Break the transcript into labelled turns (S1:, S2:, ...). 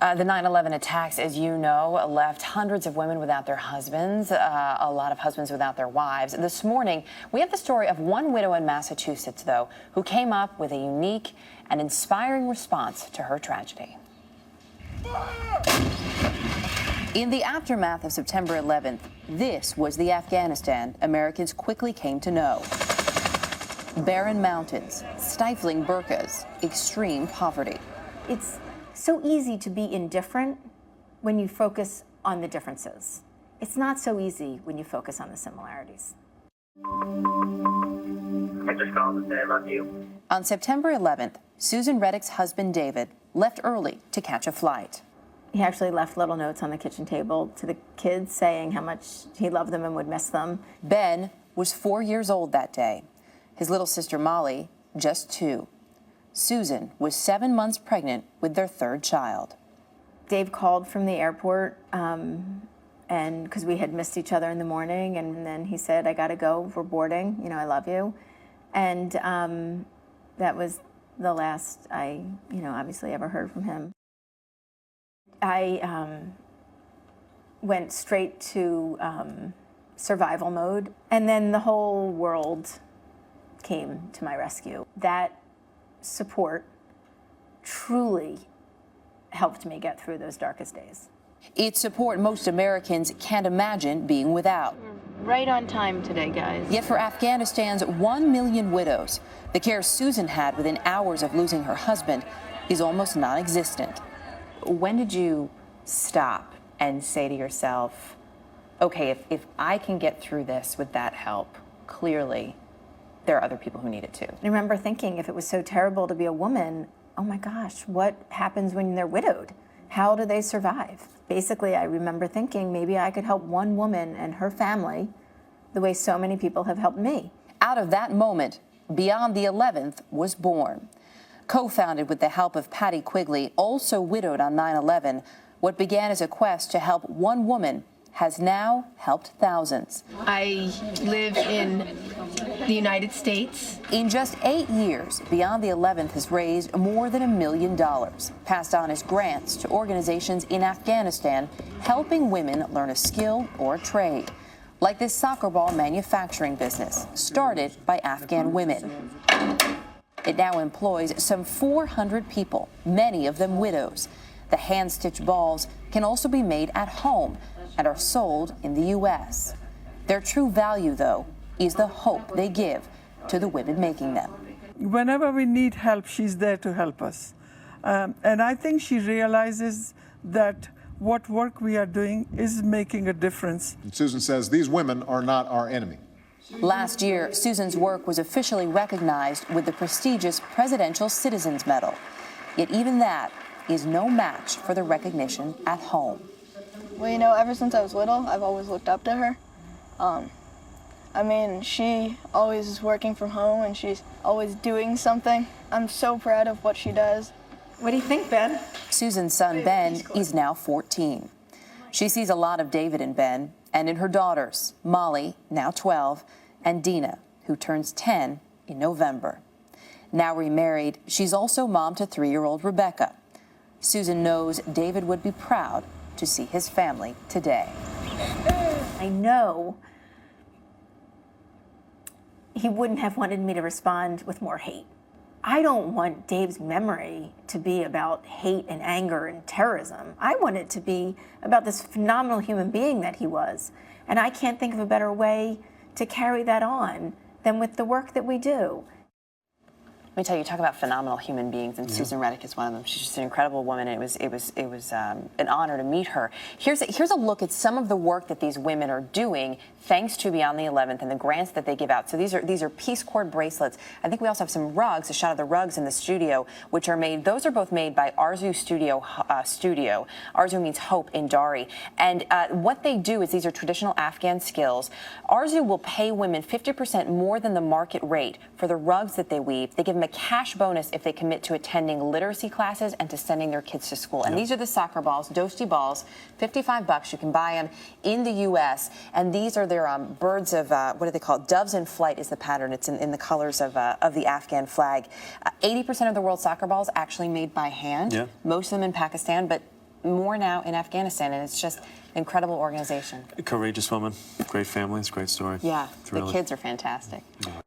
S1: The 9/11 attacks, as you know, left hundreds of women without their husbands, a lot of husbands without their wives. This morning, we have the story of one widow in Massachusetts, though, who came up with a unique and inspiring response to her tragedy. In the aftermath of September 11th, this was the Afghanistan Americans quickly came to know. Barren mountains, stifling burqas, extreme poverty.
S2: It's so easy to be indifferent when you focus on the differences. It's not so easy when you focus on the similarities.
S3: I just called to say I love you.
S1: On September 11th, Susan Reddick's husband, David, left early to catch a flight.
S2: He actually left little notes on the kitchen table to the kids saying how much he loved them and would miss them.
S1: Ben was 4 years old that day. His little sister, Molly, just 2. Susan was 7 months pregnant with their 3rd child.
S2: Dave called from the airport, and because we had missed each other in the morning, and then he said, "I gotta go, we're boarding, you know, I love you." And that was the last I, obviously ever heard from him. I went straight to survival mode, and then the whole world came to my rescue. That support truly helped me get through those darkest days.
S1: It's support most Americans can't imagine being without.
S2: Right on time today, guys.
S1: Yet for Afghanistan's 1 million widows, the care Susan had within hours of losing her husband is almost non-existent. When did you stop and say to yourself, okay, if I can get through this with that help, clearly there are other people who need it too?
S2: I remember thinking, if it was so terrible to be a woman, oh my gosh, what happens when they're widowed? How do they survive? Basically, I remember thinking maybe I could help one woman and her family the way so many people have helped me.
S1: Out of that moment, Beyond the 11th was born. Co-founded with the help of Patty Quigley, also widowed on 9/11, what began as a quest to help one woman has now helped thousands.
S4: I live in the United States.
S1: In just 8 years, Beyond the 11th has raised more than $1 million, passed on as grants to organizations in Afghanistan, helping women learn a skill or a trade, like this soccer ball manufacturing business, started by Afghan women. It now employs some 400 people, many of them widows. The hand-stitched balls can also be made at home and are sold in the U.S. Their true value, though, is the hope they give to the women making them.
S5: Whenever we need help, she's there to help us. And I think she realizes that what work we are doing is making a difference.
S6: And Susan says these women are not our enemy.
S1: Last year, Susan's work was officially recognized with the prestigious Presidential Citizens Medal. Yet even that is no match for the recognition at home.
S7: Well, ever since I was little, I've always looked up to her. She always is working from home and she's always doing something. I'm so proud of what she does.
S2: What do you think, Ben?
S1: Susan's son, Ben, is now 14. She sees a lot of David in Ben and in her daughters, Molly, now 12, and Dina, who turns 10 in November. Now remarried, she's also mom to 3-year-old Rebecca. Susan knows David would be proud to see his family today.
S2: I know he wouldn't have wanted me to respond with more hate. I don't want Dave's memory to be about hate and anger and terrorism. I want it to be about this phenomenal human being that he was. And I can't think of a better way to carry that on than with the work that we do.
S1: Let me tell you, talk about phenomenal human beings, and Susan Reddick is one of them. She's just an incredible woman, and it was an honor to meet her. Here's a look at some of the work that these women are doing, thanks to Beyond the 11th and the grants that they give out. So these are Peace Corps bracelets. I think we also have some rugs, a shot of the rugs in the studio, which are made. Those are both made by Arzu Studio. Arzu means hope in Dari. And what they do is these are traditional Afghan skills. Arzu will pay women 50% more than the market rate for the rugs that they weave. They give them a cash bonus if they commit to attending literacy classes and to sending their kids to school. And these are the soccer balls, Dosti balls, $55. You can buy them in the U.S. And these are their birds of, what do they call it? Doves in flight is the pattern. It's in the colors of the Afghan flag. 80% of the world's soccer balls actually made by hand. Most of them in Pakistan, but more now in Afghanistan, and it's just an incredible organization.
S8: A courageous woman, great family, it's a great story.
S1: Yeah,
S8: Really.
S1: the kids are fantastic.
S8: Yeah.